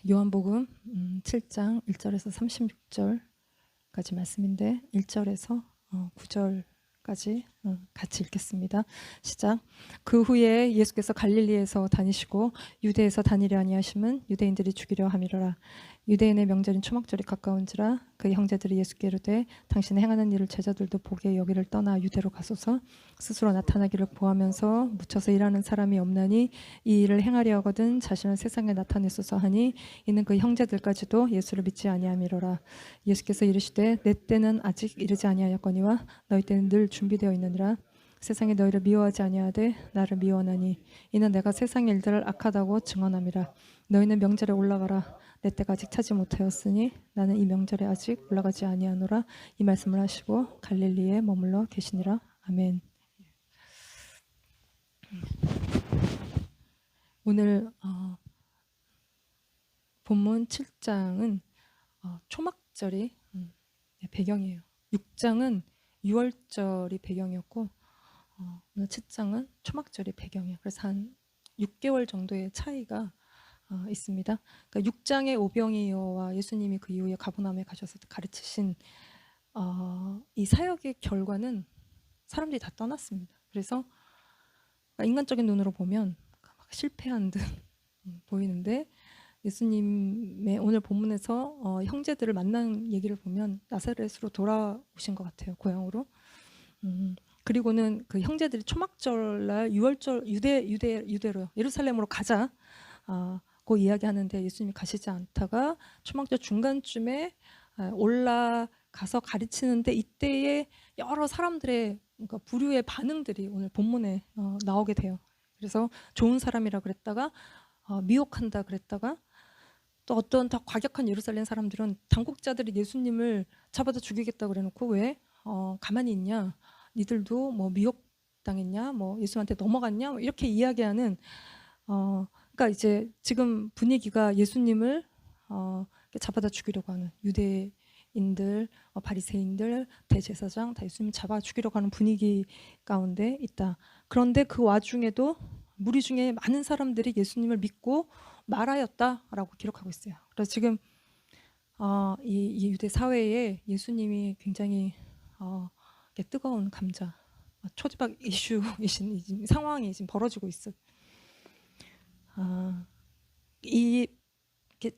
요한복음 7장 1절에서 36절까지 말씀인데 1절에서 9절까지 같이 읽겠습니다. 시작. 그 후에 예수께서 갈릴리에서 다니시고 유대에서 다니려 아니하심은 유대인들이 죽이려 함이로라. 유대인의 명절인 초막절이 가까운지라. 그 형제들이 예수께 이르되 당신의 행하는 일을 제자들도 보게 여기를 떠나 유대로 가소서. 스스로 나타나기를 구하면서 묻혀서 일하는 사람이 없나니 이 일을 행하려 하거든 자신을 세상에 나타내소서 하니 이는 그 형제들까지도 예수를 믿지 아니함이로라. 예수께서 이르시되 내 때는 아직 이르지 아니하였거니와 너희 때는 늘 준비되어 있느니라. 세상이 너희를 미워하지 아니하되 나를 미워하나니 이는 내가 세상의 일들을 악하다고 증언함이라. 너희는 명절에 올라가라. 내 때가 아직 차지 못하였으니 나는 이 명절에 아직 올라가지 아니하노라. 이 말씀을 하시고 갈릴리에 머물러 계시니라. 아멘. 오늘 본문 7장은 초막절이 배경이에요. 6장은 6월절이 배경이었고 오늘 7장은 초막절이 배경이에요. 그래서 한 6개월 정도의 차이가 있습니다. 그러니까 6장의 오병이어와 예수님이 그 이후에 가버나움에 가셔서 가르치신 이 사역의 결과는 사람들이 다 떠났습니다. 그래서 인간적인 눈으로 보면 막 실패한 듯 보이는데 예수님의 오늘 본문에서 형제들을 만난 얘기를 보면 나사렛으로 돌아오신 것 같아요. 고향으로. 그리고는 그 형제들이 초막절날 6월절 유대로 예루살렘으로 가자 고 이야기하는데 예수님이 가시지 않다가 초막절 중간쯤에 올라가서 가르치는데 이때에 여러 사람들의 그러니까 부류의 반응들이 오늘 본문에 나오게 돼요. 그래서 좋은 사람이라 그랬다가 미혹한다 그랬다가 또 어떤 더 과격한 예루살렘 사람들은 당국자들이 예수님을 잡아다 죽이겠다 그래놓고 왜 가만히 있냐, 니들도 뭐 미혹당했냐, 뭐 예수한테 넘어갔냐, 뭐 이렇게 이야기하는 그러니까 이제 지금 분위기가 예수님을 잡아다 죽이려고 하는 유대인들, 바리새인들, 대제사장 다 예수님 잡아 죽이려고 하는 분위기 가운데 있다. 그런데 그 와중에도 무리 중에 많은 사람들이 예수님을 믿고 말하였다라고 기록하고 있어요. 그래서 지금 이 유대 사회에 예수님이 굉장히 뜨거운 감자, 초지박 이슈이신 상황이 지금 벌어지고 있어요. 이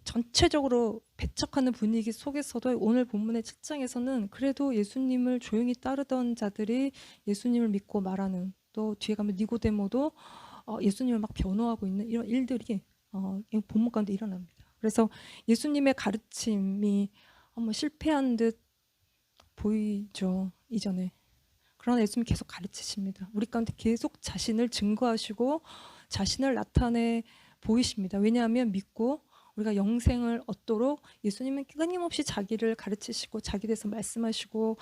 전체적으로 배척하는 분위기 속에서도 오늘 본문의 7장에서는 그래도 예수님을 조용히 따르던 자들이 예수님을 믿고 말하는, 또 뒤에 가면 니고데모도 예수님을 막 변호하고 있는 이런 일들이 본문 가운데 일어납니다. 그래서 예수님의 가르침이 실패한 듯 보이죠, 이전에. 그러나 예수님이 계속 가르치십니다. 우리 가운데 계속 자신을 증거하시고 자신을 나타내 보이십니다. 왜냐하면 믿고 우리가 영생을 얻도록 예수님은 끊임없이 자기를 가르치시고 자기 대해서 말씀하시고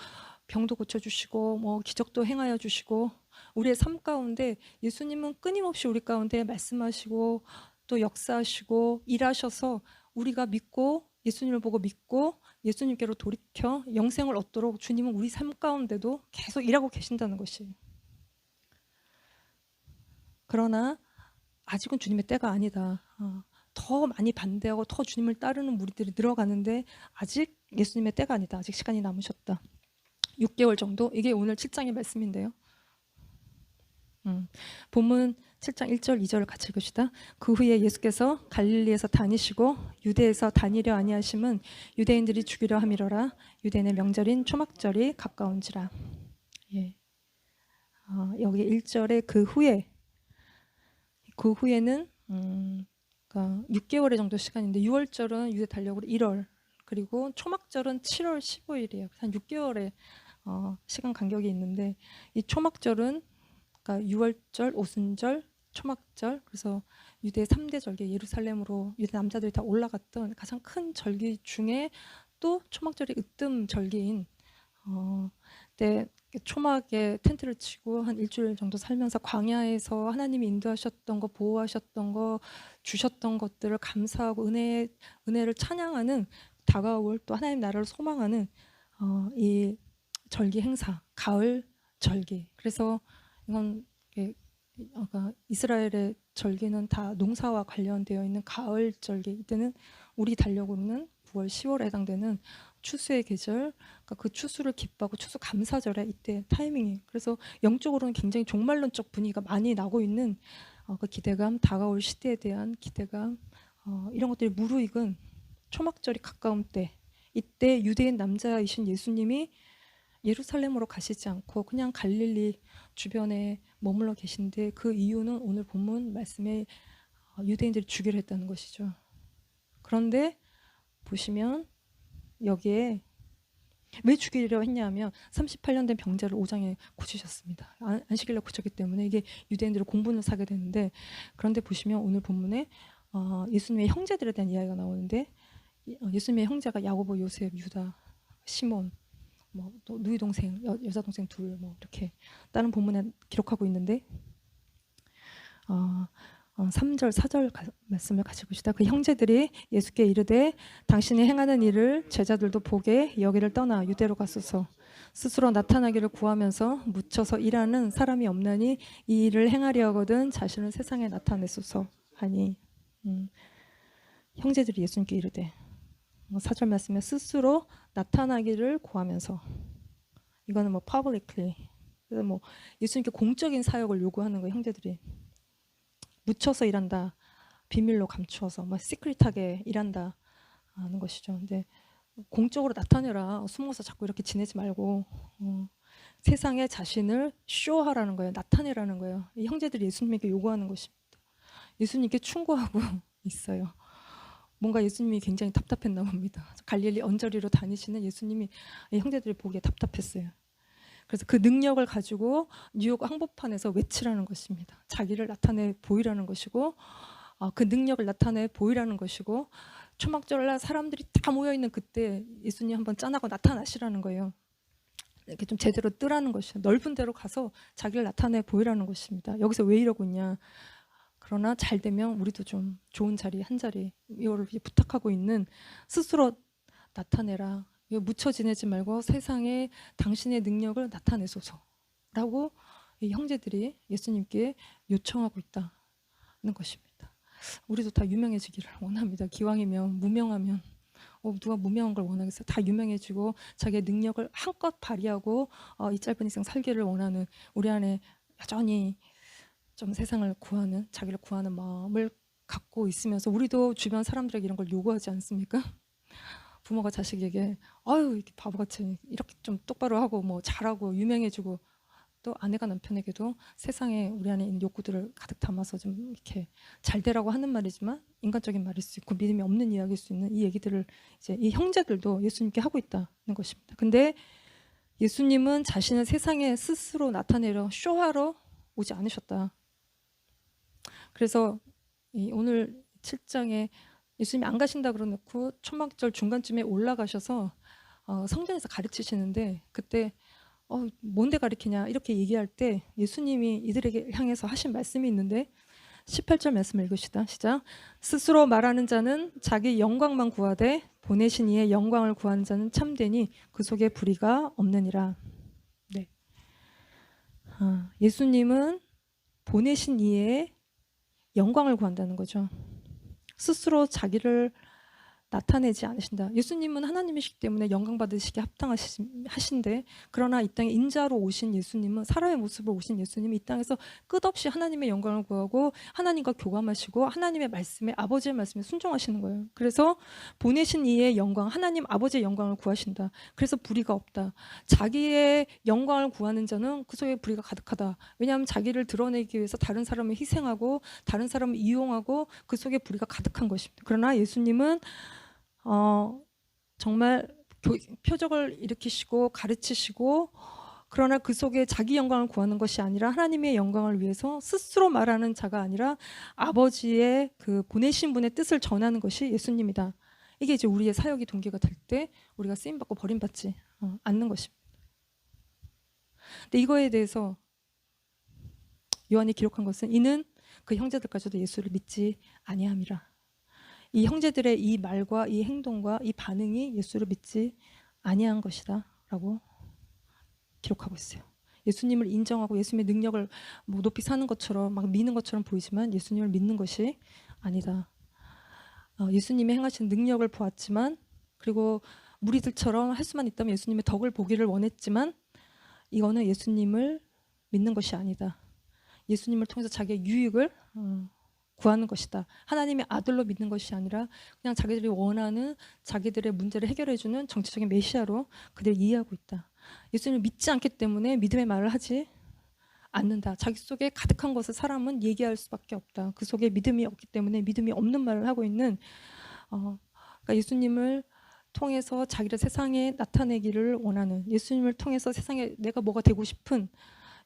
병도 고쳐주시고 뭐 기적도 행하여 주시고 우리의 삶 가운데 예수님은 끊임없이 우리 가운데 말씀하시고 또 역사하시고 일하셔서 우리가 믿고 예수님을 보고 믿고 예수님께로 돌이켜 영생을 얻도록 주님은 우리 삶 가운데도 계속 일하고 계신다는 것이에요. 그러나 아직은 주님의 때가 아니다. 더 많이 반대하고 더 주님을 따르는 무리들이 늘어가는데 아직 예수님의 때가 아니다. 아직 시간이 남으셨다. 6개월 정도? 이게 오늘 7장의 말씀인데요. 본문 7장 1절 2절을 같이 읽읍시다. 그 후에 예수께서 갈릴리에서 다니시고 유대에서 다니려 아니하심은 유대인들이 죽이려 함이로라. 유대인의 명절인 초막절이 가까운지라. 예. 여기 1절에 그 후에는 그러니까 6개월의 정도 시간인데 6월절은 유대 달력으로 1월, 그리고 초막절은 7월 15일이에요. 한 6개월의 시간 간격이 있는데 이 초막절은 그러니까 6월절, 오순절, 초막절, 그래서 유대 3대 절기, 예루살렘으로 유대 남자들이 다 올라갔던 가장 큰 절기 중에 또 초막절이 으뜸 절기인 때 초막에 텐트를 치고 한 일주일 정도 살면서 광야에서 하나님이 인도하셨던 거, 보호하셨던 거, 주셨던 것들을 감사하고 은혜를 찬양하는, 다가올 또 하나님 나라를 소망하는 이 절기 행사, 가을 절기. 그래서 이건 아까 이스라엘의 절기는 다 농사와 관련되어 있는 가을 절기. 이때는 우리 달력으로는 9월, 10월에 해당되는 추수의 계절. 그러니까 그 추수를 기뻐하고 추수 감사절에 이때 타이밍이에요. 그래서 영적으로는 굉장히 종말론적 분위기가 많이 나고 있는 그 기대감, 다가올 시대에 대한 기대감, 이런 것들이 무르익은 초막절이 가까운 때, 이때 유대인 남자이신 예수님이 예루살렘으로 가시지 않고 그냥 갈릴리 주변에 머물러 계신데, 그 이유는 오늘 본문 말씀에 유대인들이 죽이려 했다는 것이죠. 그런데 보시면 여기에 왜 죽이려 했냐면 38년 된 병자를 5장에 고치셨습니다. 안식일날 고쳤기 때문에 이게 유대인들의 공분을 사게 되는데, 그런데 보시면 오늘 본문에 예수님의 형제들에 대한 이야기가 나오는데, 예수님의 형제가 야고보, 요셉, 유다, 시몬, 또 누이 동생, 여자 동생 둘, 이렇게 다른 본문에 기록하고 있는데, 3절, 4절 말씀을 같이 봅시다. 그 형제들이 예수께 이르되 당신이 행하는 일을 제자들도 보게 여기를 떠나 유대로 가소서. 스스로 나타나기를 구하면서 묻혀서 일하는 사람이 없나니 이 일을 행하려 하거든 자신을 세상에 나타내소서 하니, 형제들이 예수님께 이르되, 4절 말씀에 스스로 나타나기를 구하면서, 이거는 publicly, 그래서 예수님께 공적인 사역을 요구하는 거예요. 형제들이 묻혀서 일한다, 비밀로 감추어서 시크릿하게 일한다 하는 것이죠. 근데 공적으로 나타내라, 숨어서 자꾸 이렇게 지내지 말고 세상에 자신을 쇼하라는 거예요. 나타내라는 거예요. 이 형제들이 예수님에게 요구하는 것입니다. 예수님께 충고하고 있어요. 뭔가 예수님이 굉장히 답답했나 봅니다. 갈릴리 언저리로 다니시는 예수님이 형제들이 보기에 답답했어요. 그래서 그 능력을 가지고 뉴욕 항복판에서 외치라는 것입니다. 자기를 나타내 보이라는 것이고, 그 능력을 나타내 보이라는 것이고, 초막절날 사람들이 다 모여있는 그때 예수님 한번 짠하고 나타나시라는 거예요. 이렇게 좀 제대로 뜨라는 것이죠. 넓은 데로 가서 자기를 나타내 보이라는 것입니다. 여기서 왜 이러고 있냐. 그러나 잘 되면 우리도 좀 좋은 자리, 한 자리, 이거를 부탁하고 있는, 스스로 나타내라, 묻혀 지내지 말고 세상에 당신의 능력을 나타내소서라고 이 형제들이 예수님께 요청하고 있다는 것입니다. 우리도 다 유명해지기를 원합니다. 기왕이면 무명하면, 누가 무명한 걸 원하겠어요? 다 유명해지고 자기의 능력을 한껏 발휘하고 이 짧은 인생 살기를 원하는, 우리 안에 여전히 좀 세상을 구하는, 자기를 구하는 마음을 갖고 있으면서 우리도 주변 사람들에게 이런 걸 요구하지 않습니까? 부모가 자식에게 아유 이렇게 바보같이 이렇게 좀 똑바로 하고 잘하고 유명해지고, 또 아내가 남편에게도 세상에 우리 안에 있는 욕구들을 가득 담아서 좀 이렇게 잘 되라고 하는 말이지만 인간적인 말일 수 있고 믿음이 없는 이야기일 수 있는 이 얘기들을 이제 이 형제들도 예수님께 하고 있다는 것입니다. 근데 예수님은 자신을 세상에 스스로 나타내려 쇼하러 오지 않으셨다. 그래서 오늘 7장에 예수님이 안 가신다 그러놓고 초막절 중간쯤에 올라가셔서 성전에서 가르치시는데, 그때 뭔데 가르치냐 이렇게 얘기할 때 예수님이 이들에게 향해서 하신 말씀이 있는데, 18절 말씀을 읽으시다. 시작. 스스로 말하는 자는 자기 영광만 구하되 보내신 이의 영광을 구하는 자는 참되니 그 속에 불의가 없느니라. 네. 예수님은 보내신 이의 영광을 구한다는 거죠. 스스로 자기를 나타내지 않으신다. 예수님은 하나님이시기 때문에 영광 받으시기에 합당하신데, 그러나 이 땅에 인자로 오신 예수님은, 사람의 모습으로 오신 예수님이 이 땅에서 끝없이 하나님의 영광을 구하고 하나님과 교감하시고 하나님의 말씀에, 아버지의 말씀에 순종하시는 거예요. 그래서 보내신 이의 영광, 하나님 아버지의 영광을 구하신다. 그래서 불의가 없다. 자기의 영광을 구하는 자는 그 속에 불의가 가득하다. 왜냐하면 자기를 드러내기 위해서 다른 사람을 희생하고 다른 사람을 이용하고 그 속에 불의가 가득한 것입니다. 그러나 예수님은 정말 표적을 일으키시고 가르치시고, 그러나 그 속에 자기 영광을 구하는 것이 아니라 하나님의 영광을 위해서 스스로 말하는 자가 아니라 아버지의 그 보내신 분의 뜻을 전하는 것이 예수님이다. 이게 이제 우리의 사역이 동기가 될 때 우리가 쓰임받고 버림받지 않는 것입니다. 근데 이거에 대해서 요한이 기록한 것은, 이는 그 형제들까지도 예수를 믿지 아니함이라. 이 형제들의 이 말과 이 행동과 이 반응이 예수를 믿지 아니한 것이다 라고 기록하고 있어요. 예수님을 인정하고 예수님의 능력을 뭐 높이 사는 것처럼 막 믿는 것처럼 보이지만 예수님을 믿는 것이 아니다. 예수님이 행하신 능력을 보았지만 그리고 무리들처럼 할 수만 있다면 예수님의 덕을 보기를 원했지만 이거는 예수님을 믿는 것이 아니다. 예수님을 통해서 자기의 유익을 구하는 것이다. 하나님의 아들로 믿는 것이 아니라 그냥 자기들이 원하는 자기들의 문제를 해결해주는 정치적인 메시아로 그들을 이해하고 있다. 예수님을 믿지 않기 때문에 믿음의 말을 하지 않는다. 자기 속에 가득한 것을 사람은 얘기할 수밖에 없다. 그 속에 믿음이 없기 때문에 믿음이 없는 말을 하고 있는 그러니까 예수님을 통해서 자기를 세상에 나타내기를 원하는, 예수님을 통해서 세상에 내가 뭐가 되고 싶은,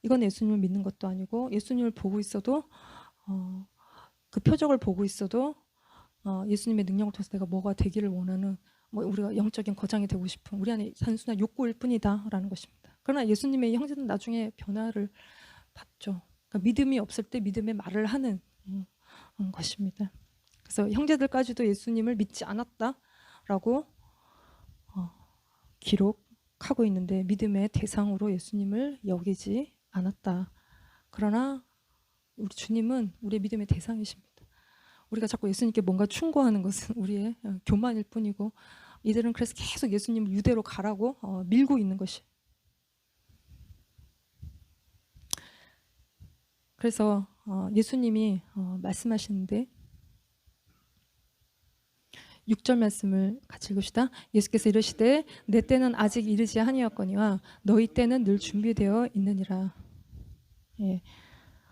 이건 예수님을 믿는 것도 아니고 예수님을 보고 있어도 그 표적을 보고 있어도 예수님의 능력을 통해서 내가 뭐가 되기를 원하는, 뭐 우리가 영적인 거장이 되고 싶은 우리 안에 단순한 욕구일 뿐이다라는 것입니다. 그러나 예수님의 형제는 나중에 변화를 받죠. 그러니까 믿음이 없을 때 믿음의 말을 하는 것입니다. 그래서 형제들까지도 예수님을 믿지 않았다라고 기록하고 있는데 믿음의 대상으로 예수님을 여기지 않았다. 그러나 우리 주님은 우리의 믿음의 대상이십니다. 우리가 자꾸 예수님께 뭔가 충고하는 것은 우리의 교만일 뿐이고 이들은 그래서 계속 예수님을 유대로 가라고 밀고 있는 것이. 그래서 예수님이 말씀하시는데 6절 말씀을 같이 읽읍시다. 예수께서 이르시되 내 때는 아직 이르지 아니하였거니와 너희 때는 늘 준비되어 있느니라. 예.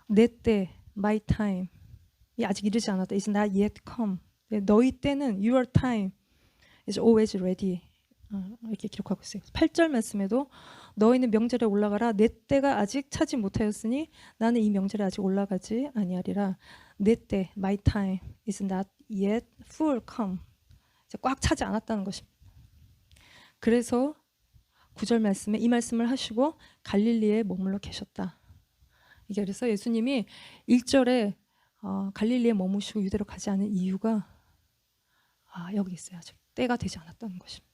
내 때, my time 이 아직 이르지 않았다. It's not yet come. 너희 때는 your time is always ready. 이렇게 기록하고 있어요. 8절 말씀에도 너희는 명절에 올라가라. 내 때가 아직 차지 못하였으니 나는 이 명절에 아직 올라가지 아니하리라. 내 때, my time is not yet full come. 꽉 차지 않았다는 것입니다. 그래서 9절 말씀에 이 말씀을 하시고 갈릴리에 머물러 계셨다. 이게 그래서 예수님이 1절에 갈릴리에 머무시고 유대로 가지 않은 이유가 여기 있어요. 아직 때가 되지 않았다는 것입니다.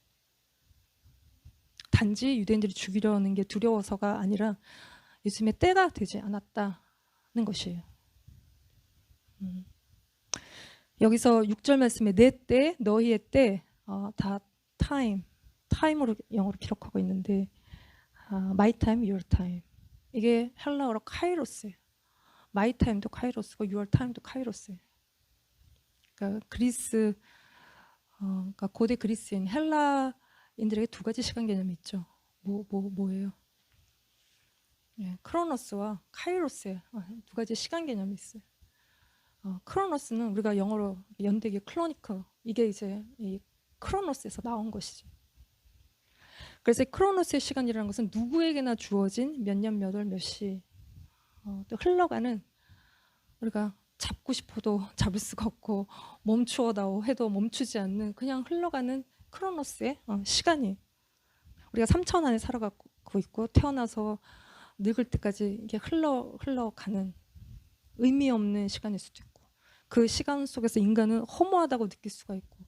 단지 유대인들이 죽이려는 게 두려워서가 아니라 예수님의 때가 되지 않았다는 것이에요. 여기서 6절 말씀에 내 때, 너희의 때 다 time으로 영어로 기록하고 있는데 my time, your time 이게 헬라어로 카이로스예요. my time도 카이로스고 your time도 카이로스예요. 그러니까 그리스 그러니까 고대 그리스인 헬라인들에게 두 가지 시간 개념이 있죠. 뭐예요? 예, 크로노스와 카이로스예요. 두 가지 시간 개념이 있어요. 크로노스는 우리가 영어로 연대기 클로니커 이게 이제 이 크로노스에서 나온 것이죠. 그래서 크로노스의 시간이라는 것은 누구에게나 주어진 몇 년 몇 월 몇 시 또 흘러가는 우리가 잡고 싶어도 잡을 수가 없고 멈추어다오 해도 멈추지 않는 그냥 흘러가는 크로노스의 시간이 우리가 3천 안에 살아가고 있고 태어나서 늙을 때까지 이게 흘러가는 의미 없는 시간일 수도 있고 그 시간 속에서 인간은 허무하다고 느낄 수가 있고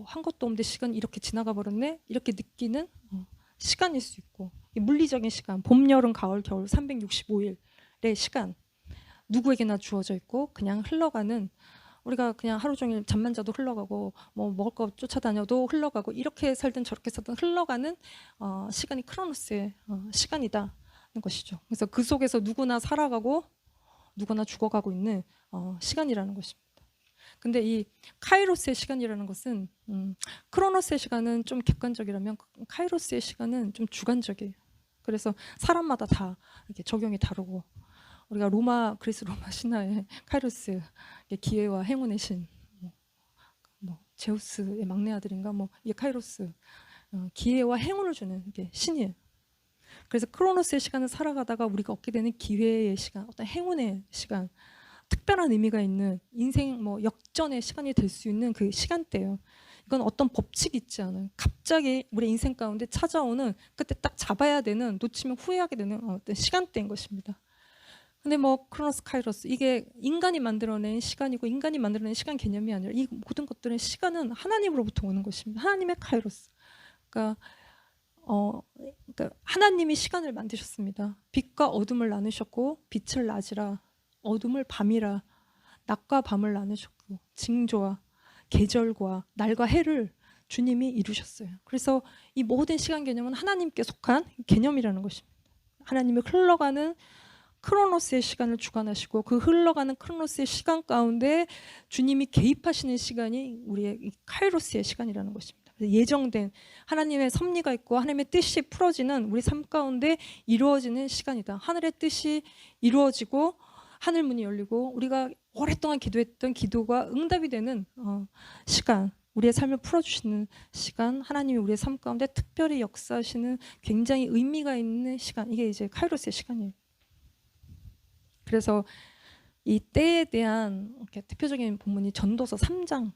한 것도 없는데 시간이 이렇게 지나가 버렸네 이렇게 느끼는 시간일 수 있고 물리적인 시간 봄, 여름, 가을, 겨울 365일의 시간 누구에게나 주어져 있고 그냥 흘러가는 우리가 그냥 하루 종일 잠만 자도 흘러가고 뭐 먹을 거 쫓아다녀도 흘러가고 이렇게 살든 저렇게 살든 흘러가는 시간이 크로노스의 시간이다는 것이죠. 그래서 그 속에서 누구나 살아가고 누구나 죽어가고 있는 시간이라는 것입니다. 근데 이 카이로스의 시간이라는 것은 크로노스의 시간은 좀 객관적이라면 카이로스의 시간은 좀 주관적이에요. 그래서 사람마다 다 이렇게 적용이 다르고 우리가 그리스 로마 신화의 카이로스 기회와 행운의 신, 뭐 제우스의 막내 아들인가 이게 카이로스 기회와 행운을 주는 이게 신이에요. 그래서 크로노스의 시간을 살아가다가 우리가 얻게 되는 기회의 시간, 어떤 행운의 시간, 특별한 의미가 있는 인생 역전의 시간이 될 수 있는 그 시간대예요. 이건 어떤 법칙이 있지 않아요. 갑자기 우리 인생 가운데 찾아오는 그때 딱 잡아야 되는 놓치면 후회하게 되는 어떤 시간대인 것입니다. 근데 크로노스 카이로스 이게 인간이 만들어낸 시간이고 인간이 만들어낸 시간 개념이 아니라 이 모든 것들은 시간은 하나님으로부터 오는 것입니다. 하나님의 카이로스. 그러니까 그러니까 하나님이 시간을 만드셨습니다. 빛과 어둠을 나누셨고 빛을 낮이라 어둠을 밤이라 낮과 밤을 나누셨고 징조와 계절과 날과 해를 주님이 이루셨어요. 그래서 이 모든 시간 개념은 하나님께 속한 개념이라는 것입니다. 하나님이 흘러가는 크로노스의 시간을 주관하시고 그 흘러가는 크로노스의 시간 가운데 주님이 개입하시는 시간이 우리의 이 카이로스의 시간이라는 것입니다. 예정된 하나님의 섭리가 있고 하나님의 뜻이 풀어지는 우리 삶 가운데 이루어지는 시간이다. 하늘의 뜻이 이루어지고 하늘 문이 열리고 우리가 오랫동안 기도했던 기도가 응답이 되는 시간, 우리의 삶을 풀어주시는 시간, 하나님이 우리의 삶 가운데 특별히 역사하시는 굉장히 의미가 있는 시간, 이게 이제 카이로스의 시간이에요. 그래서 이 때에 대한 이렇게 대표적인 본문이 전도서 3장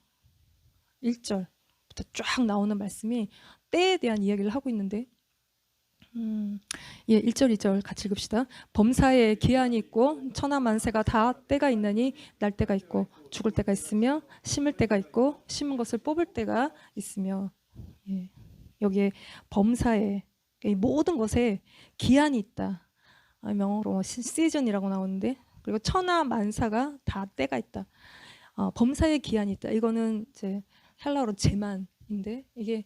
1절부터 쫙 나오는 말씀이 때에 대한 이야기를 하고 있는데 1절 2절 같이 읽읍시다. 범사에 기한이 있고 천하 만세가 다 때가 있나니 날 때가 있고 죽을 때가 있으며 심을 때가 있고 심은 것을 뽑을 때가 있으며 여기에 범사에 이 모든 것에 기한이 있다. 영어로 시즌이라고 나오는데 그리고 천하 만사가 다 때가 있다. 범사에 기한이 있다. 이거는 이제 헬라어로 제만인데 이게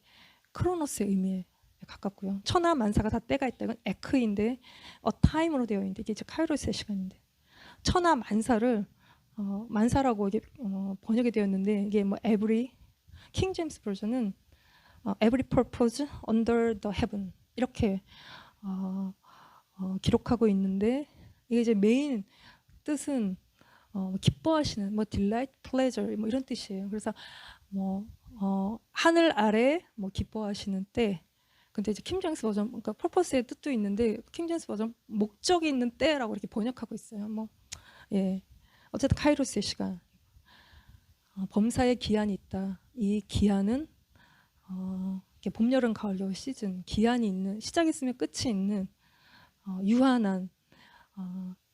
크로노스의 의미에 가깝고요. 천하 만사가 다 때가 있다. 이건 에크인데 타임으로 되어 있는데 이게 이제 카이로스의 시간인데 천하 만사를 만사라고 이게 번역이 되었는데 이게 뭐 every 킹 제임스 버전은 every purpose under the heaven 이렇게 기록하고 있는데 이게 이제 메인 뜻은 기뻐하시는 뭐 delight, pleasure 뭐 이런 뜻이에요. 그래서 뭐 하늘 아래 뭐 기뻐하시는 때. 근데 이제 킹 제임스 버전 그러니까 purpose의 뜻도 있는데 킹 제임스 버전 목적이 있는 때라고 이렇게 번역하고 있어요. 뭐 어쨌든 카이로스의 시간. 범사에 기한이 있다. 이 기한은 봄, 여름, 가을, 겨울 시즌 기한이 있는 시작이 있으면 끝이 있는 유한한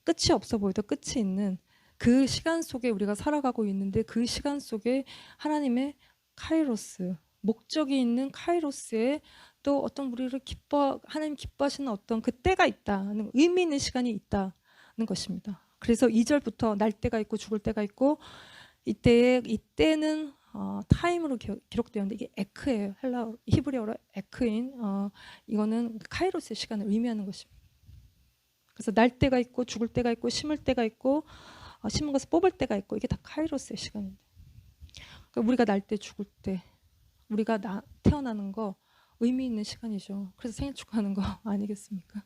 끝이 없어 보여도 끝이 있는 그 시간 속에 우리가 살아가고 있는데 그 시간 속에 하나님의 카이로스 목적이 있는 카이로스에 또 어떤 우리를 하나님 기뻐하시는 어떤 그 때가 있다는 의미 있는 시간이 있다는 것입니다. 그래서 2절부터 날 때가 있고 죽을 때가 있고 이때는 타임으로 기록되었는데 이게 에크예요. 히브리어로 에크인 이거는 카이로스의 시간을 의미하는 것입니다. 그래서 날 때가 있고 죽을 때가 있고 심을 때가 있고 심은 것을 뽑을 때가 있고 이게 다 카이로스의 시간인데 그러니까 우리가 날 때 죽을 때 우리가 태어나는 거 의미 있는 시간이죠. 그래서 생일 축하하는 거 아니겠습니까?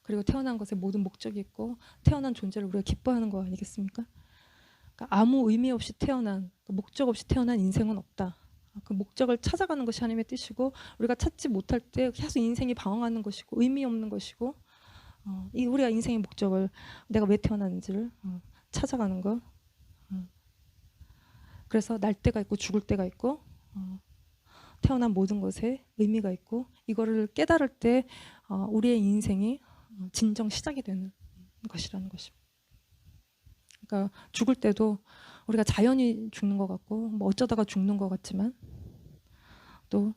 그리고 태어난 것에 모든 목적이 있고 태어난 존재를 우리가 기뻐하는 거 아니겠습니까? 그러니까 아무 의미 없이 태어난 목적 없이 태어난 인생은 없다. 그 목적을 찾아가는 것이 하나님의 뜻이고 우리가 찾지 못할 때 계속 인생이 방황하는 것이고 의미 없는 것이고 우리가 인생의 목적을 내가 왜 태어났는지를 찾아가는 것. 그래서 날 때가 있고 죽을 때가 있고 태어난 모든 것에 의미가 있고 이거를 깨달을 때 우리의 인생이 진정 시작이 되는 것이라는 것입니다. 그러니까 죽을 때도 우리가 자연히 죽는 것 같고 뭐 어쩌다가 죽는 것 같지만 또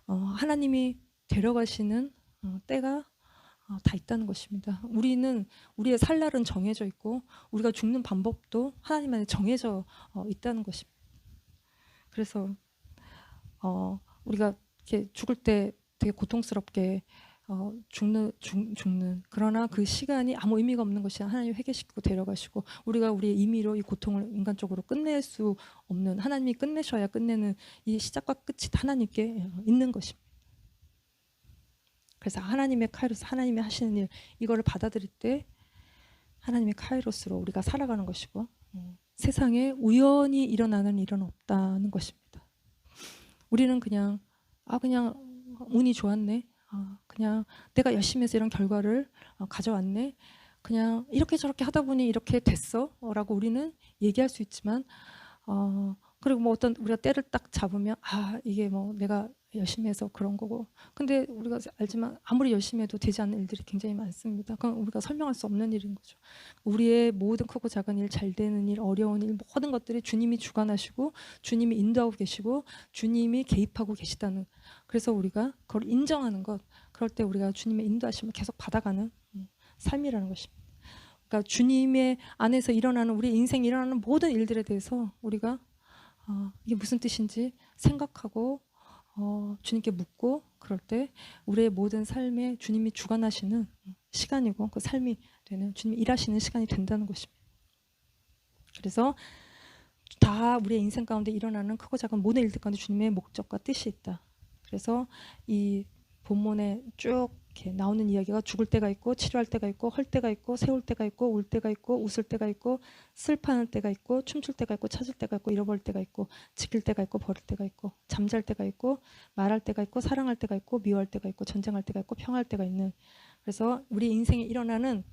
하나님이 데려가시는 때가 다 있다는 것입니다. 우리는 우리의 살 날은 정해져 있고 우리가 죽는 방법도 하나님 안에 정해져 있다는 것입니다. 그래서 우리가 이렇게 죽을 때 되게 고통스럽게 죽는 그러나 그 시간이 아무 의미가 없는 것이 하나님이 회개시키고 데려가시고 우리가 우리의 임의로 이 고통을 인간적으로 끝낼 수 없는 하나님이 끝내셔야 끝내는 이 시작과 끝이 하나님께 있는 것입니다. 그래서 하나님의 카이로스 하나님이 하시는 일 이거를 받아들일 때 하나님의 카이로스로 우리가 살아가는 것이고 세상에 우연히 일어나는 일은 없다는 것입니다. 우리는 그냥 운이 좋았네. 그냥 내가 열심히 해서 이런 결과를 가져왔네. 그냥 이렇게 저렇게 하다 보니 이렇게 됐어 라고 우리는 얘기할 수 있지만 그리고 뭐 어떤 우리가 때를 딱 잡으면 이게 뭐 내가 열심히 해서 그런 거고 근데 우리가 알지만 아무리 열심히 해도 되지 않는 일들이 굉장히 많습니다. 그건 우리가 설명할 수 없는 일인 거죠. 우리의 모든 크고 작은 일, 잘 되는 일, 어려운 일 모든 것들이 주님이 주관하시고 주님이 인도하고 계시고 주님이 개입하고 계시다는 그래서 우리가 그걸 인정하는 것 그럴 때 우리가 주님의 인도하심을 계속 받아가는 삶이라는 것입니다. 그러니까 주님의 안에서 일어나는 우리 인생에 일어나는 모든 일들에 대해서 우리가 이게 무슨 뜻인지 생각하고 주님께 묻고, 그럴 때 우리의 모든 삶에 주님이 주관하시는 시간이고 그 삶이 되는, 주님이 일하시는 시간이 된다는 것입니다. 그래서 다 우리의 인생 가운데 일어나는 크고 작은 모든 일들 가운데 주님의 목적과 뜻이 있다. 그래서 이 본문에 쭉 이렇게 나오는 이야기가 죽을 때가 있고 치료할 때가 있고 헐 때가 있고 세울 때가 있고 울 때가 있고 웃을 때가 있고 슬퍼할 때가 있고 춤출 때가 있고 찾을 때가 있고 잃어버릴 때가 있고 지킬 때가 있고 버릴 때가 있고 잠잘 때가 있고 말할 때가 있고 사랑할 때가 있고 미워할 때가 있고 전쟁할 때가 있고 평화할 때가 있는, 그래서 우리 인생에 일어나는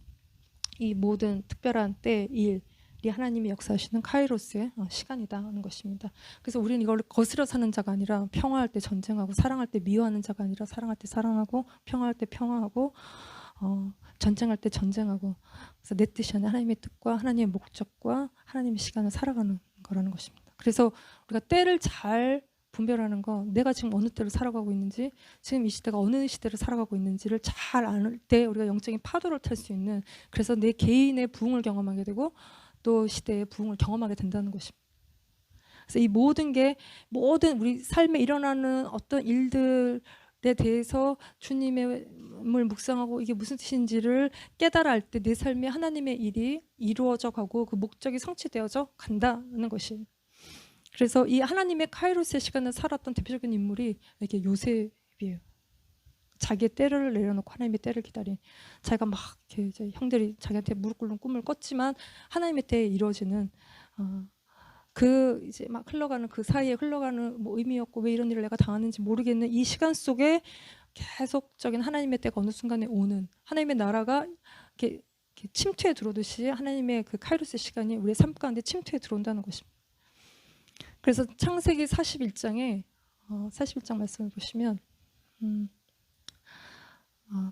이 모든 특별한 때, 일, 하나님이 역사하시는 카이로스의 시간이다 하는 것입니다. 그래서 우리는 이걸 거스려 사는 자가 아니라 평화할 때 전쟁하고 사랑할 때 미워하는 자가 아니라 사랑할 때 사랑하고 평화할 때 평화하고 전쟁할 때 전쟁하고, 그래서 내 뜻이 아니라 하나님의 뜻과 하나님의 목적과 하나님의 시간을 살아가는 거라는 것입니다. 그래서 우리가 때를 잘 분별하는 거, 내가 지금 어느 때를 살아가고 있는지, 지금 이 시대가 어느 시대를 살아가고 있는지를 잘 알 때 우리가 영적인 파도를 탈 수 있는, 그래서 내 개인의 부흥을 경험하게 되고 또 시대의 부흥을 경험하게 된다는 것입니다. 그래서 이 모든 게, 모든 우리 삶에 일어나는 어떤 일들에 대해서 주님을 묵상하고 이게 무슨 뜻인지를 깨달아 알 때 내 삶에 하나님의 일이 이루어져 가고 그 목적이 성취되어져 간다는 것이. 그래서 이 하나님의 카이로스의 시간을 살았던 대표적인 인물이 이렇게 요셉이에요. 자기의 때를 내려놓고 하나님의 때를 기다린, 자기가 막 이렇게 이제 형들이 자기한테 무릎 꿇는 꿈을 꿨지만 하나님의 때에 이루어지는 그 이제 막 흘러가는 그 사이에 흘러가는 뭐 의미였고 왜 이런 일을 내가 당하는지 모르겠는 이 시간 속에 계속적인 하나님의 때가 어느 순간에 오는, 하나님의 나라가 이렇게 침투에 들어오듯이 하나님의 그 카이로스 시간이 우리의 삶 가운데 침투에 들어온다는 것입니다. 그래서 창세기 41장에 41장 말씀을 보시면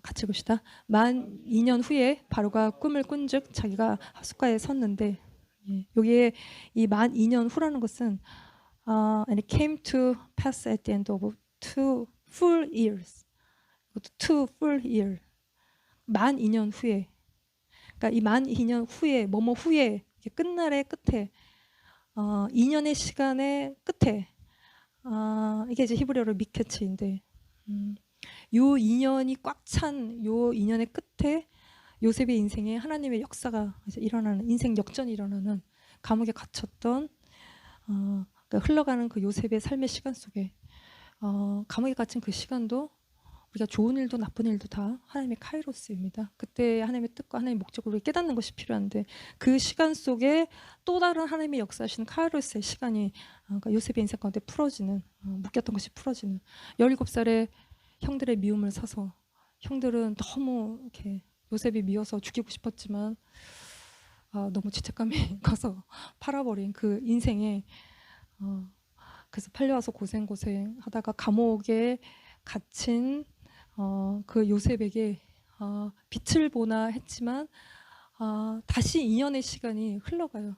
같이 봅시다. 만 2년 후에 바로가 꿈을 꾼즉 자기가 하숫가에 섰는데, 여기에 이 만 2년 후라는 것은 and it came to pass at the end of 2 full years. 2 full year. 만 2년 후에. 그러니까 이 만 2년 후에 뭐뭐 후에 끝날의 끝에 2년의 시간의 끝에 이게 이제 히브리어로 미케츠인데 요 2년이 꽉 찬 요 2년의 끝에 요셉의 인생에 하나님의 역사가 이제 일어나는, 인생 역전이 일어나는, 감옥에 갇혔던 그러니까 흘러가는 그 요셉의 삶의 시간 속에 감옥에 갇힌 그 시간도 우리가 좋은 일도 나쁜 일도 다 하나님의 카이로스입니다. 그때 하나님의 뜻과 하나님의 목적을 깨닫는 것이 필요한데 그 시간 속에 또 다른 하나님의 역사하시는 카이로스의 시간이 그러니까 요셉의 인생 가운데 풀어지는, 묶였던 것이 풀어지는, 17살에 형들의 미움을 사서, 형들은 너무 이렇게 요셉이 미워서 죽이고 싶었지만 너무 죄책감이 커서 팔아버린 그 인생에 그래서 팔려와서 고생 하다가 감옥에 갇힌 그 요셉에게 빛을 보나 했지만 다시 2년의 시간이 흘러가요.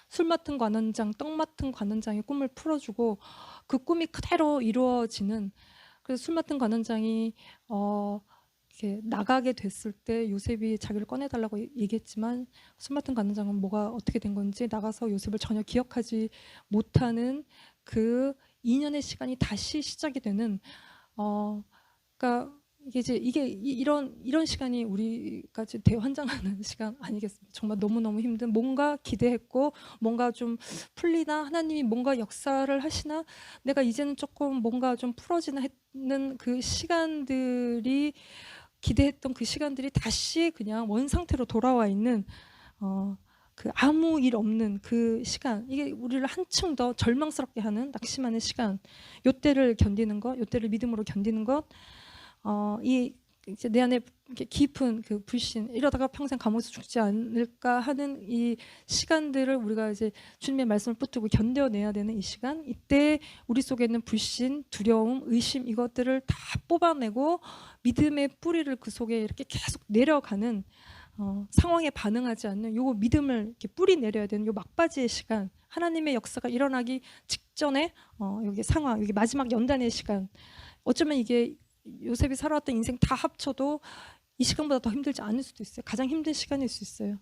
술 맡은 관원장, 떡 맡은 관원장의 꿈을 풀어주고 그 꿈이 그대로 이루어지는, 그래서 술 맡은 관원장이 이렇게 나가게 됐을 때 요셉이 자기를 꺼내달라고 얘기했지만 술 맡은 관원장은 뭐가 어떻게 된 건지 나가서 요셉을 전혀 기억하지 못하는 그 2년의 시간이 다시 시작이 되는, 그러니까 이게 이런 시간이 우리가 대환장하는 시간 아니겠습니까? 정말 너무너무 힘든, 뭔가 기대했고 뭔가 좀 풀리나, 하나님이 뭔가 역사를 하시나, 내가 이제는 조금 뭔가 좀 풀어지나 했는 그 시간들이, 기대했던 그 시간들이 다시 그냥 원 상태로 돌아와 있는 그 아무 일 없는 그 시간, 이게 우리를 한층 더 절망스럽게 하는, 낙심하는 시간, 요때를 견디는 것, 요때를 믿음으로 견디는 것, 이 이제 내 안에 깊은 그 불신, 이러다가 평생 감옥에서 죽지 않을까 하는 이 시간들을 우리가 이제 주님의 말씀을 붙들고 견뎌내야 되는 이 시간, 이때 우리 속에 있는 불신, 두려움, 의심, 이것들을 다 뽑아내고 믿음의 뿌리를 그 속에 이렇게 계속 내려가는, 상황에 반응하지 않는 요 믿음을 이렇게 뿌리 내려야 되는 요 막바지의 시간, 하나님의 역사가 일어나기 직전에 여기 상황, 여기 마지막 연단의 시간, 어쩌면 이게 요셉이 살아왔던 인생 다 합쳐도 이 시간보다 더 힘들지 않을 수도 있어요. 가장 힘든 시간일 수 있어요.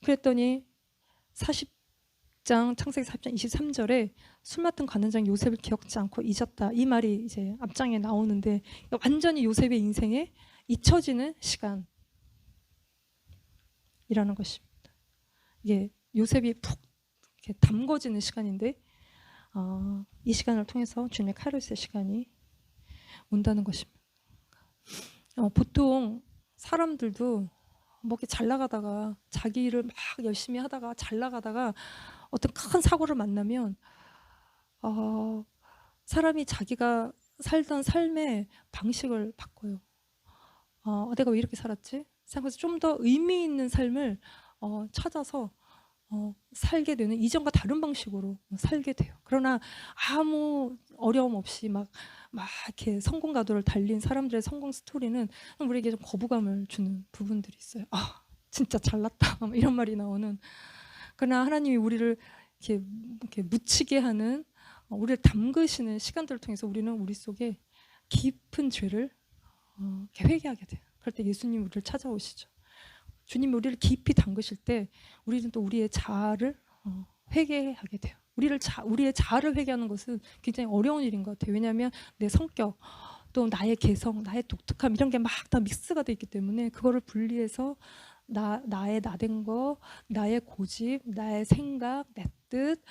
그랬더니 40장 창세기 40장 23절에 술 맡은 관원장 요셉을 기억지 않고 잊었다, 이 말이 이제 앞장에 나오는데 완전히 요셉의 인생에 잊혀지는 시간이라는 것입니다. 이게 요셉이 푹 이렇게 담궈지는 시간인데 이 시간을 통해서 주님의 카이로스의 시간이 온다는 것입니다. 보통 사람들도 뭐 이렇게 잘 나가다가 자기 일을 막 열심히 하다가 잘 나가다가 어떤 큰 사고를 만나면 사람이 자기가 살던 삶의 방식을 바꿔요. 내가 왜 이렇게 살았지? 생각해서 좀 더 의미 있는 삶을 찾아서 살게 되는, 이전과 다른 방식으로 살게 돼요. 그러나 아무 어려움 없이 막 이렇게 성공 가도를 달린 사람들의 성공 스토리는 우리에게 좀 거부감을 주는 부분들이 있어요. 진짜 잘났다 이런 말이 나오는. 그러나 하나님이 우리를 이렇게 묻히게 하는, 우리를 담그시는 시간들을 통해서 우리는 우리 속에 깊은 죄를 회개하게 돼요. 그럴 때 예수님 우리를 찾아오시죠. 주님이 우리를 깊이 담그실 때 우리는 또 우리의 자아를 회개하게 돼요. 우리의 자아를 회개하는 것은 굉장히 어려운 일인 것 같아요. 왜냐하면 내 성격, 또 나의 개성, 나의 독특함, 이런 게 막 다 믹스가 돼 있기 때문에 그거를 분리해서 나의 나된 거, 나의 고집, 나의 생각, 내 뜻,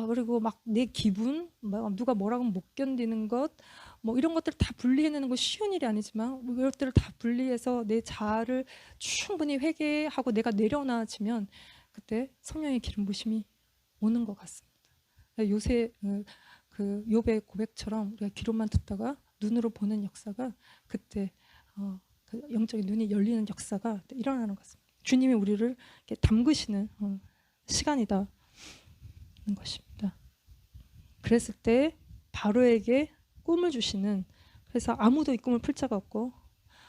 그리고 막 내 기분, 누가 뭐라고 하면 못 견디는 것, 뭐 이런 것들 다 분리해내는 건 쉬운 일이 아니지만 이것들을 다 분리해서 내 자아를 충분히 회개하고 내가 내려놔지면 그때 성령의 기름 부심이 오는 것 같습니다. 요새 그 욥의 고백처럼 우리가 귀로만 듣다가 눈으로 보는 역사가 그때 그 영적인 눈이 열리는 역사가 일어나는 것 같습니다. 주님이 우리를 이렇게 담그시는 시간이다 는 것입니다. 그랬을 때 바로에게 꿈을 주시는, 그래서 아무도 이 꿈을 풀 자가 없고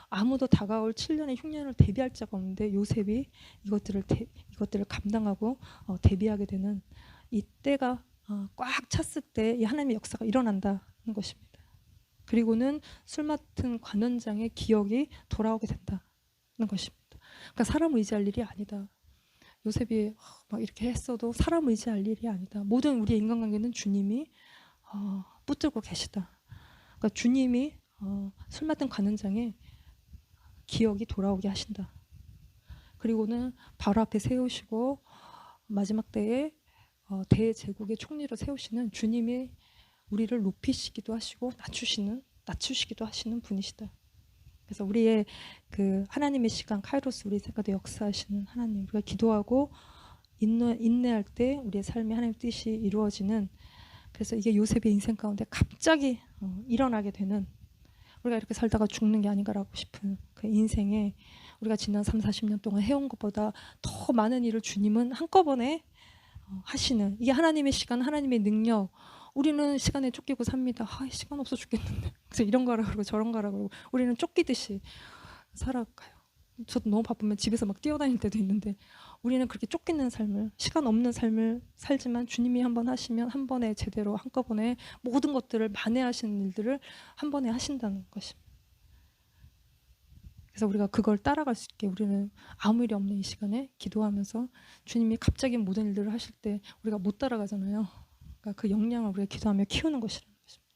아무도 다가올 7년의 흉년을 대비할 자가 없는데 요셉이 이것들을 감당하고 대비하게 되는 이 때가 꽉 찼을 때 이 하나님의 역사가 일어난다는 것입니다. 그리고는 술 맡은 관원장의 기억이 돌아오게 된다는 것입니다. 그러니까 사람 의지할 일이 아니다. 요셉이 막 이렇게 했어도 사람 의지할 일이 아니다. 모든 우리의 인간관계는 주님이 붙들고 계시다. 그러니까 주님이 술 맡은 관원장의 기억이 돌아오게 하신다. 그리고는 바로 앞에 세우시고 마지막 때에 대제국의 총리로 세우시는 주님이 우리를 높이시기도 하시고 낮추시기도 하시는 분이시다. 그래서 우리의 그 하나님의 시간 카이로스, 우리 생각에 역사하시는 하나님, 우리가 기도하고 인내할 때 우리의 삶에 하나님의 뜻이 이루어지는, 그래서 이게 요셉의 인생 가운데 갑자기 일어나게 되는, 우리가 이렇게 살다가 죽는 게 아닌가라고 싶은 그 인생에 우리가 지난 30-40년 동안 해온 것보다 더 많은 일을 주님은 한꺼번에 하시는, 이게 하나님의 시간, 하나님의 능력. 우리는 시간에 쫓기고 삽니다. 시간 없어 죽겠는데. 그래서 이런 거라 그러고 저런 거라 그러고 우리는 쫓기듯이 살아가요. 저도 너무 바쁘면 집에서 막 뛰어다닐 때도 있는데 우리는 그렇게 쫓기는 삶을, 시간 없는 삶을 살지만 주님이 한번 하시면 한 번에 제대로 한꺼번에 모든 것들을 만회하시는 일들을 한 번에 하신다는 것입니다. 그래서 우리가 그걸 따라갈 수 있게 우리는 아무 일이 없는 이 시간에 기도하면서 주님이 갑자기 모든 일들을 하실 때 우리가 못 따라가잖아요. 그러니까 그 역량을 우리가 기도하며 키우는 것이라는 것입니다.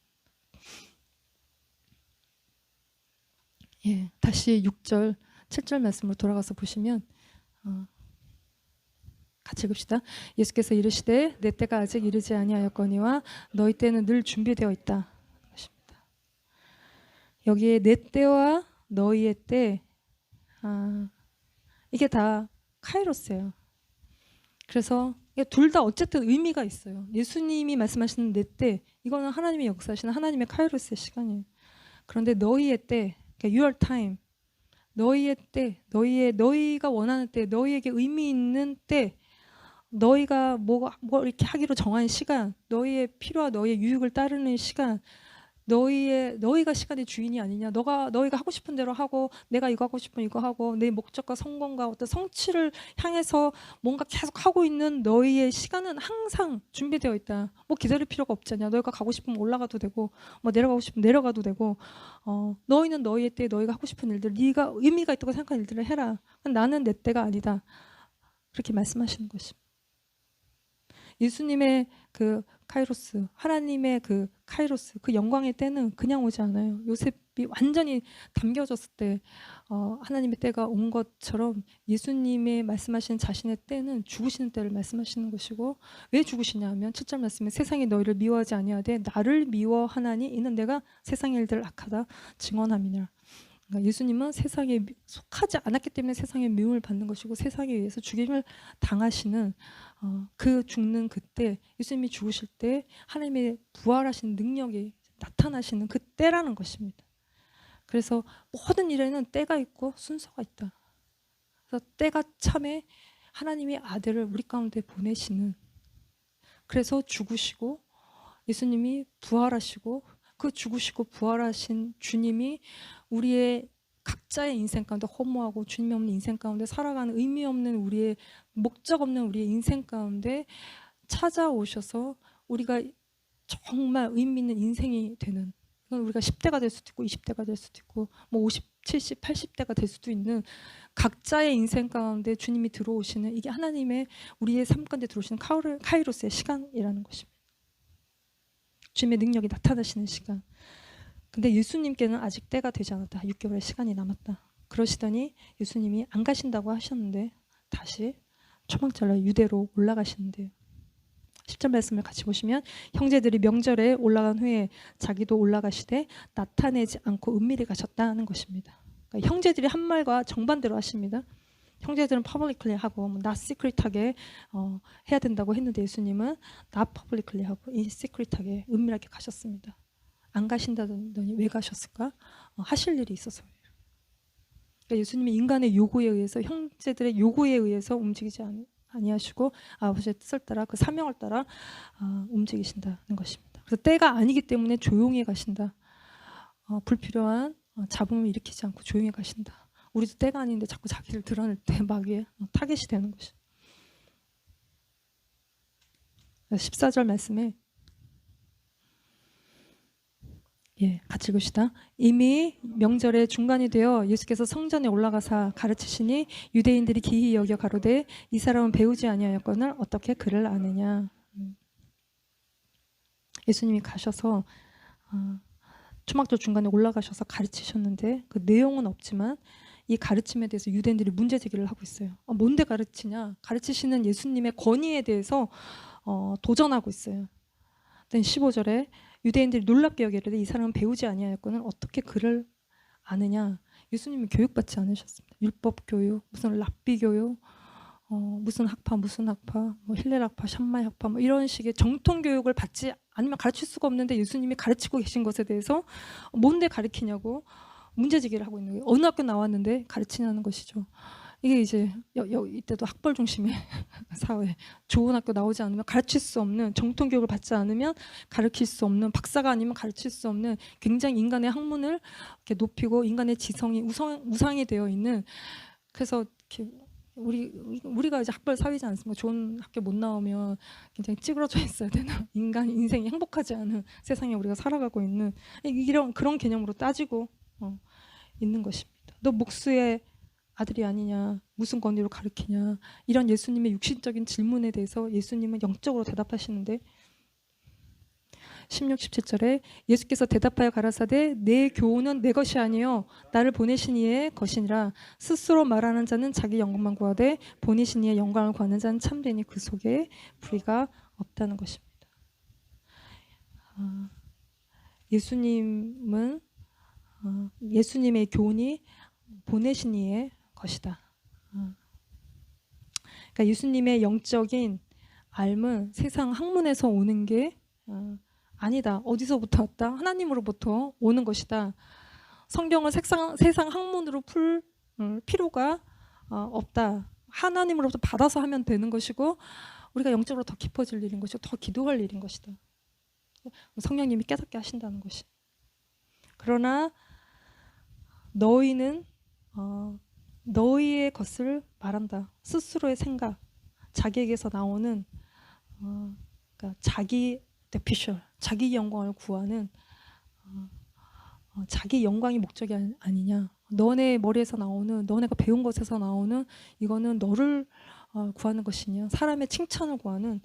예, 다시 6절, 7절 말씀으로 돌아가서 보시면 같이 읽읍시다. 예수께서 이르시되 내 때가 아직 이르지 아니하였거니와 너희 때는 늘 준비되어 있다. 것입니다. 여기에 내 때와 너희의 때, 이게 다 카이로스예요. 그래서 둘 다 어쨌든 의미가 있어요. 예수님이 말씀하시는 내 때, 이거는 하나님의 역사시는 하나님의 카이로스의 시간이에요. 그런데 너희의 때, 그러니까 your time, 너희의 때, 너희가 원하는 때, 너희에게 의미 있는 때, 너희가 뭐 이렇게 하기로 정한 시간, 너희의 필요와 너희의 유익을 따르는 시간, 너희가 시간의 주인이 아니냐. 너희가 하고 싶은 대로 하고 내가 이거 하고 싶으면 이거 하고 내 목적과 성공과 어떤 성취를 향해서 뭔가 계속 하고 있는 너희의 시간은 항상 준비되어 있다. 뭐 기다릴 필요가 없잖냐. 너희가 가고 싶으면 올라가도 되고 뭐 내려가고 싶으면 내려가도 되고 너희는 너희의 때 너희가 하고 싶은 일들 네가 의미가 있다고 생각하는 일들을 해라. 나는 내 때가 아니다. 그렇게 말씀하시는 것입니다. 예수님의 그 카이로스, 하나님의 그 카이로스, 그 영광의 때는 그냥 오지 않아요. 요셉이 완전히 담겨졌을 때 하나님의 때가 온 것처럼 예수님의 말씀하시는 자신의 때는 죽으시는 때를 말씀하시는 것이고, 왜 죽으시냐 하면 7절 말씀에 세상이 너희를 미워하지 아니하되 나를 미워하나니 이는 내가 세상의 일들을 악하다 증언함이니라. 그러니까 예수님은 세상에 속하지 않았기 때문에 세상의 미움을 받는 것이고 세상에 의해서 죽임을 당하시는 그 죽는 그때, 예수님이 죽으실 때 하나님의 부활하신 능력이 나타나시는 그 때라는 것입니다. 그래서 모든 일에는 때가 있고 순서가 있다. 그래서 때가 참에 하나님의 아들을 우리 가운데 보내시는, 그래서 죽으시고 예수님이 부활하시고 그 죽으시고 부활하신 주님이 우리의 각자의 인생 가운데 허무하고 주님 없는 인생 가운데 살아가는 의미 없는 우리의 목적 없는 우리의 인생 가운데 찾아오셔서 우리가 정말 의미 있는 인생이 되는, 이건 우리가 10대가 될 수도 있고 20대가 될 수도 있고 뭐 50, 70, 80대가 될 수도 있는 각자의 인생 가운데 주님이 들어오시는, 이게 하나님의 우리의 삶 가운데 들어오시는 카이로스의 시간이라는 것입니다. 주님의 능력이 나타나시는 시간. 근데 예수님께는 아직 때가 되지 않았다. 6개월의 시간이 남았다. 그러시더니 예수님이 안 가신다고 하셨는데 다시 초막절날 유대로 올라가시는데요. 10절 말씀을 같이 보시면 형제들이 명절에 올라간 후에 자기도 올라가시되 나타내지 않고 은밀히 가셨다는 것입니다. 그러니까 형제들이 한 말과 정반대로 하십니다. 형제들은 퍼블릭리 하고 not secret하게 해야 된다고 했는데 예수님은 not publicly 하고 secret하게 은밀하게 가셨습니다. 안 가신다더니 왜 가셨을까? 하실 일이 있어서예요. 그러니까 예수님이 인간의 요구에 의해서, 형제들의 요구에 의해서 움직이지 아니하시고 아버지의 뜻을 따라 그 사명을 따라 움직이신다는 것입니다. 그래서 때가 아니기 때문에 조용히 가신다. 불필요한 잡음을 일으키지 않고 조용히 가신다. 우리도 때가 아닌데 자꾸 자기를 드러낼 때 마귀에 타겟이 되는 것이죠. 14절 말씀에 같이 읽읍시다. 이미 명절의 중간이 되어 예수께서 성전에 올라가사 가르치시니 유대인들이 기히 여겨 가로되 이 사람은 배우지 아니하였거늘 어떻게 그를 아느냐. 예수님이 가셔서 초막절 중간에 올라가셔서 가르치셨는데 그 내용은 없지만 이 가르침에 대해서 유대인들이 문제 제기를 하고 있어요. 뭔데 가르치냐? 가르치시는 예수님의 권위에 대해서 도전하고 있어요. 15절에 유대인들이 놀랍게 여기르되 이 사람은 배우지 아니하였거늘 어떻게 그를 아느냐? 예수님은 교육받지 않으셨습니다. 율법 교육, 무슨 랍비 교육, 무슨 학파, 뭐 힐렐 학파, 샴마이 학파, 뭐 이런 식의 정통 교육을 받지 않으면 가르칠 수가 없는데 예수님이 가르치고 계신 것에 대해서 뭔데 가르치냐고 문제제기를 하고 있는 거예요. 어느 학교 나왔는데 가르치냐는 것이죠. 이게 이제 이때도 학벌 중심의 사회, 좋은 학교 나오지 않으면 가르칠 수 없는, 정통 교육을 받지 않으면 가르칠 수 없는, 박사가 아니면 가르칠 수 없는, 굉장히 인간의 학문을 이렇게 높이고 인간의 지성이 우상이 되어 있는, 그래서 이렇게 우리가 이제 학벌 사회지 않습니까? 좋은 학교 못 나오면 굉장히 찌그러져 있어야 되는, 인간 인생이 행복하지 않은 세상에 우리가 살아가고 있는 그런 개념으로 따지고 있는 것입니다. 너 목수의 아들이 아니냐, 무슨 권위로 가르치냐, 이런 예수님의 육신적인 질문에 대해서 예수님은 영적으로 대답하시는데 16, 17절에 예수께서 대답하여 가라사대 내 교훈은 내 것이 아니요 나를 보내신 이의 것이니라. 스스로 말하는 자는 자기 영광만 구하되 보내신 이의 영광을 구하는 자는 참되니 그 속에 불의가 없다는 것입니다. 예수님은 예수님의 교훈이 보내신 이의 것이다. 그러니까 예수님의 영적인 알은 세상 학문에서 오는 게 아니다. 어디서부터 왔다? 하나님으로부터 오는 것이다. 성경을 세상 학문으로 풀 필요가 없다. 하나님으로부터 받아서 하면 되는 것이고 우리가 영적으로 더 깊어질 일인 것이고 더 기도할 일인 것이다. 성령님이 깨닫게 하신다는 것이. 그러나 너희는 너희의 것을 말한다. 스스로의 생각, 자기에게서 나오는 그러니까 자기 대피셜, 자기 영광을 구하는 자기 영광이 목적이 아니냐. 너네 머리에서 나오는, 너네가 배운 것에서 나오는 이거는 너를 구하는 것이냐, 사람의 칭찬을 구하는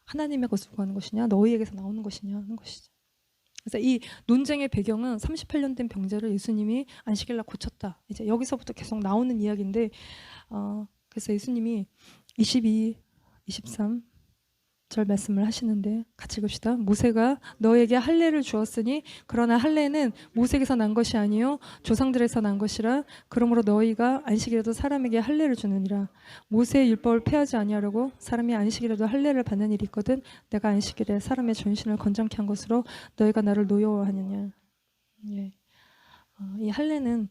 하나님의 것을 구하는 것이냐, 너희에게서 나오는 것이냐 하는 것이죠. 그래서 이 논쟁의 배경은 38년 된 병자를 예수님이 안식일 날 고쳤다. 이제 여기서부터 계속 나오는 이야기인데, 그래서 예수님이 22, 23절 말씀을 하시는데 같이 읽읍시다. 모세가 너에게 할례를 주었으니 그러나 할례는 모세에게서 난 것이 아니요 조상들에서 난 것이라. 그러므로 너희가 안식일에도 사람에게 할례를 주느니라. 모세의 율법을 폐하지 아니하려고 사람이 안식일에도 할례를 받는 일이 있거든 내가 안식일에 사람의 전신을 건장케 한 것으로 너희가 나를 노여워하느냐. 예. 이 할례는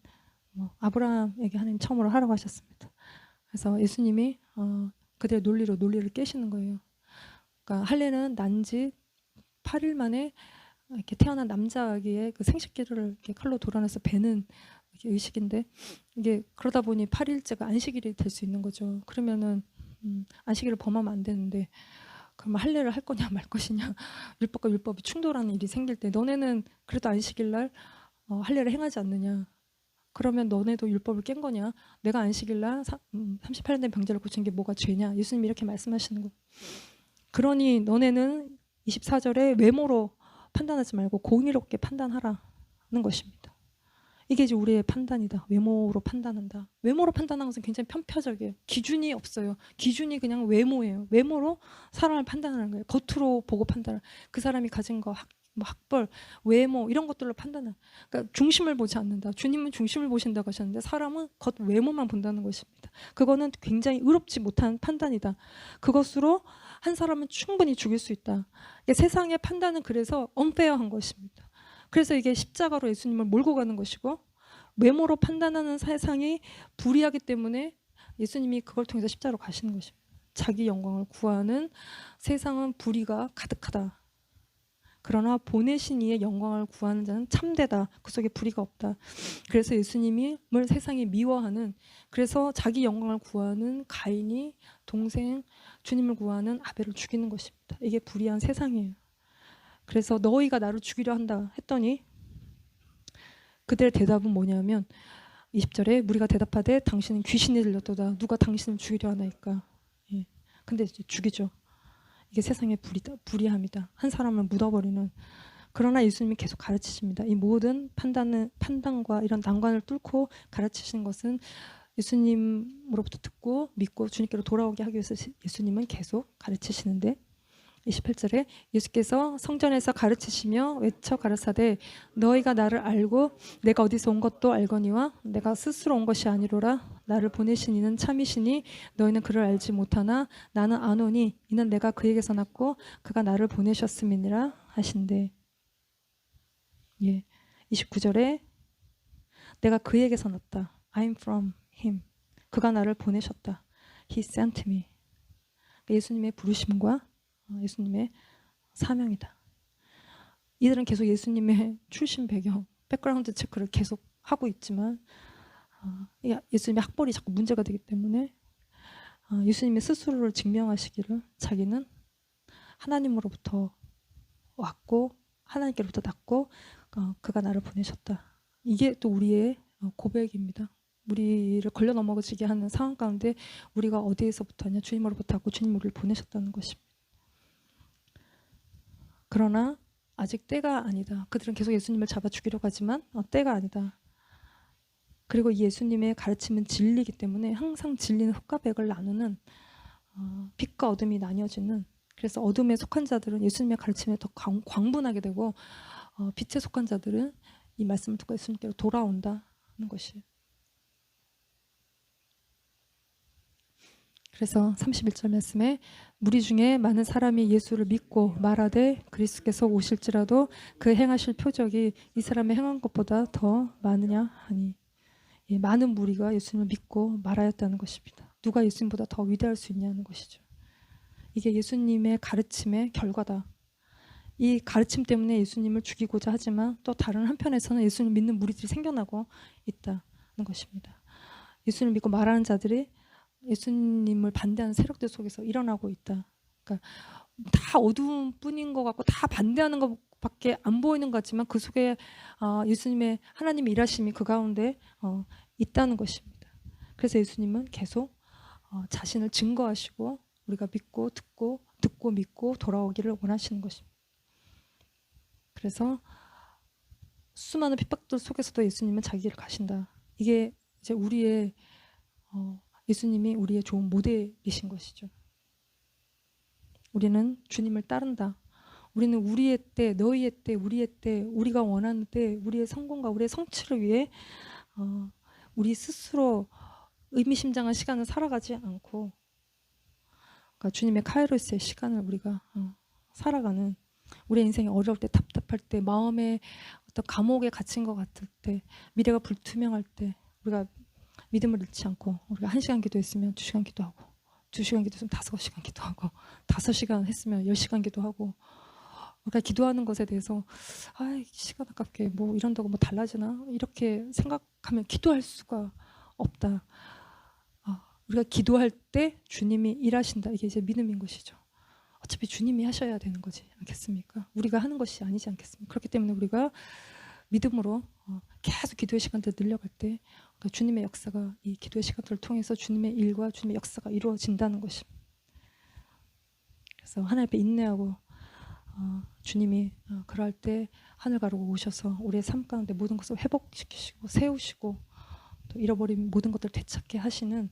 아브라함에게 하나님 처음으로 하라고 하셨습니다. 그래서 예수님이 그들의 논리를 깨시는 거예요. 그러니까 할례는 난지 8일 만에 이렇게 태어난 남자 아기의 그 생식기를 이렇게 칼로 도려내서 베는 의식인데, 이게 그러다 보니 8일째가 안식일이 될 수 있는 거죠. 그러면은 안식일을 범하면 안 되는데, 그럼 할례를 할 거냐 말 것이냐, 율법과 율법이 충돌하는 일이 생길 때 너네는 그래도 안식일 날 할례를 행하지 않느냐. 그러면 너네도 율법을 깬 거냐? 내가 안식일 날 38년 된 병자를 고친 게 뭐가 죄냐? 예수님이 이렇게 말씀하시는 거. 그러니 너네는 24절에 외모로 판단하지 말고 공의롭게 판단하라는 것입니다. 이게 이제 우리의 판단이다. 외모로 판단한다. 외모로 판단하는 것은 굉장히 편파적이에요. 기준이 없어요. 기준이 그냥 외모예요. 외모로 사람을 판단하는 거예요. 겉으로 보고 판단을. 그 사람이 가진 거 학벌, 외모 이런 것들로 판단을. 그러니까 중심을 보지 않는다. 주님은 중심을 보신다고 하셨는데 사람은 겉 외모만 본다는 것입니다. 그거는 굉장히 의롭지 못한 판단이다. 그것으로 한 사람은 충분히 죽일 수 있다. 세상의 판단은 그래서 unfair한 것입니다. 그래서 이게 십자가로 예수님을 몰고 가는 것이고, 외모로 판단하는 세상이 불의하기 때문에 예수님이 그걸 통해서 십자가로 가시는 것입니다. 자기 영광을 구하는 세상은 불의가 가득하다. 그러나 보내신 이의 영광을 구하는 자는 참되다. 그 속에 불의가 없다. 그래서 예수님을 세상이 미워하는, 그래서 자기 영광을 구하는 가인이 동생 주님을 구하는 아벨을 죽이는 것입니다. 이게 불의한 세상이에요. 그래서 너희가 나를 죽이려 한다 했더니 그들의 대답은 뭐냐면 20절에 무리가 대답하되 당신은 귀신이 들렸도다. 누가 당신을 죽이려 하나이까. 예. 근데 이제 죽이죠. 이게 세상의 불의함이다. 한 사람을 묻어버리는. 그러나 예수님이 계속 가르치십니다. 이 모든 판단과 이런 난관을 뚫고 가르치시는 것은 예수님으로부터 듣고 믿고 주님께로 돌아오게 하기 위해서 예수님은 계속 가르치시는데, 28절에 예수께서 성전에서 가르치시며 외쳐 가르사대 너희가 나를 알고 내가 어디서 온 것도 알거니와 내가 스스로 온 것이 아니로라. 나를 보내신 이는 참이시니 너희는 그를 알지 못하나 나는 아노니 이는 내가 그에게서 났고 그가 나를 보내셨음이니라 하신대. 예. 29절에 내가 그에게서 났다. I'm from him. 그가 나를 보내셨다. He sent me. 예수님의 부르심과 예수님의 사명이다. 이들은 계속 예수님의 출신 배경, 백그라운드 체크를 계속 하고 있지만 예수님의 학벌이 자꾸 문제가 되기 때문에 예수님의 스스로를 증명하시기를 자기는 하나님으로부터 왔고 하나님께로부터 났고 그가 나를 보내셨다. 이게 또 우리의 고백입니다. 우리를 걸려 넘어지게 하는 상황 가운데 우리가 어디에서부터 하냐? 주님으로부터 왔고 주님 우리를 보내셨다는 것입니다. 그러나 아직 때가 아니다. 그들은 계속 예수님을 잡아 죽이려고 하지만 때가 아니다. 그리고 예수님의 가르침은 진리이기 때문에 항상 진리는 흙과 백을 나누는 빛과 어둠이 나뉘어지는, 그래서 어둠에 속한 자들은 예수님의 가르침에 더 광분하게 되고 빛에 속한 자들은 이 말씀을 듣고 예수님께로 돌아온다는 것이. 그래서 31절 말씀에 무리 중에 많은 사람이 예수를 믿고 말하되 그리스도께서 오실지라도 그 행하실 표적이 이 사람의 행한 것보다 더 많으냐 하니. 예, 많은 무리가 예수님을 믿고 말하였다는 것입니다. 누가 예수님보다 더 위대할 수 있냐는 것이죠. 이게 예수님의 가르침의 결과다. 이 가르침 때문에 예수님을 죽이고자 하지만 또 다른 한편에서는 예수님을 믿는 무리들이 생겨나고 있다는 것입니다. 예수님을 믿고 말하는 자들이 예수님을 반대하는 세력들 속에서 일어나고 있다. 그러니까 다 어두운 뿐인 것 같고 다 반대하는 것밖에 안 보이는 것 같지만 그 속에 예수님의 하나님의 일하심이 그 가운데 있다는 것입니다. 그래서 예수님은 계속 자신을 증거하시고 우리가 믿고 듣고 믿고 돌아오기를 원하시는 것입니다. 그래서 수많은 핍박들 속에서도 예수님은 자기 길을 가신다. 이게 이제 우리의 예수님이 우리의 좋은 모델이신 것이죠. 우리는 주님을 따른다. 우리는 우리의 때, 너희의 때, 우리의 때, 우리가 원하는 때, 우리의 성공과 우리의 성취를 위해 우리 스스로 의미심장한 시간을 살아가지 않고, 그러니까 주님의 카이로스의 시간을 우리가 살아가는, 우리의 인생이 어려울 때, 답답할 때, 마음에 어떤 감옥에 갇힌 것 같을 때, 미래가 불투명할 때 우리가 믿음을 잃지 않고 우리가 1시간 기도했으면 2시간 기도하고 2시간 기도했으면 5시간 기도하고 5시간 했으면 10시간 기도하고 우리가 기도하는 것에 대해서 시간 아깝게 뭐 이런다고 뭐 달라지나 이렇게 생각하면 기도할 수가 없다. 우리가 기도할 때 주님이 일하신다. 이게 이제 믿음인 것이죠. 어차피 주님이 하셔야 되는 거지 않겠습니까? 우리가 하는 것이 아니지 않겠습니까? 그렇기 때문에 우리가 믿음으로 계속 기도의 시간들을 늘려갈 때 주님의 역사가 이 기도의 시간들을 통해서 주님의 일과 주님의 역사가 이루어진다는 것입니다. 그래서 하나님 앞에 인내하고 주님이 그럴 때 하늘 가르고 오셔서 우리의 삶 가운데 모든 것을 회복시키시고 세우시고 또 잃어버린 모든 것들을 되찾게 하시는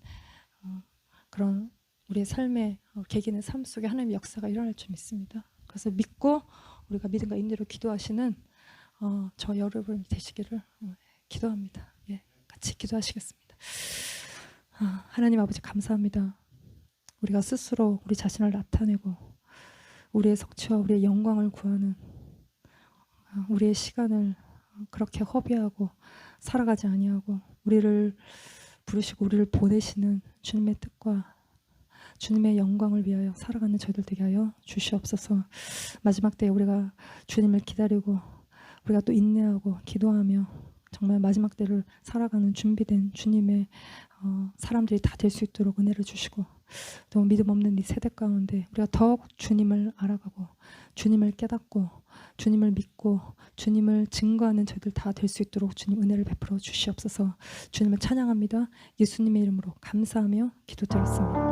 그런 우리의 삶의 개개인의 삶 속에 하나님의 역사가 일어날 줄 믿습니다. 그래서 믿고 우리가 믿음과 인내로 기도하시는 저 여러분 되시기를 기도합니다. 예, 같이 기도하시겠습니다. 하나님 아버지 감사합니다. 우리가 스스로 우리 자신을 나타내고 우리의 성취와 우리의 영광을 구하는 우리의 시간을 그렇게 허비하고 살아가지 아니하고 우리를 부르시고 우리를 보내시는 주님의 뜻과 주님의 영광을 위하여 살아가는 저희들 되게 하여 주시옵소서. 마지막 때에 우리가 주님을 기다리고 우리가 또 인내하고 기도하며 정말 마지막 때를 살아가는 준비된 주님의 사람들이 다 될 수 있도록 은혜를 주시고 또 믿음 없는 이 세대 가운데 우리가 더욱 주님을 알아가고 주님을 깨닫고 주님을 믿고 주님을 증거하는 저희들 다 될 수 있도록 주님 은혜를 베풀어 주시옵소서. 주님을 찬양합니다. 예수님의 이름으로 감사하며 기도드렸습니다.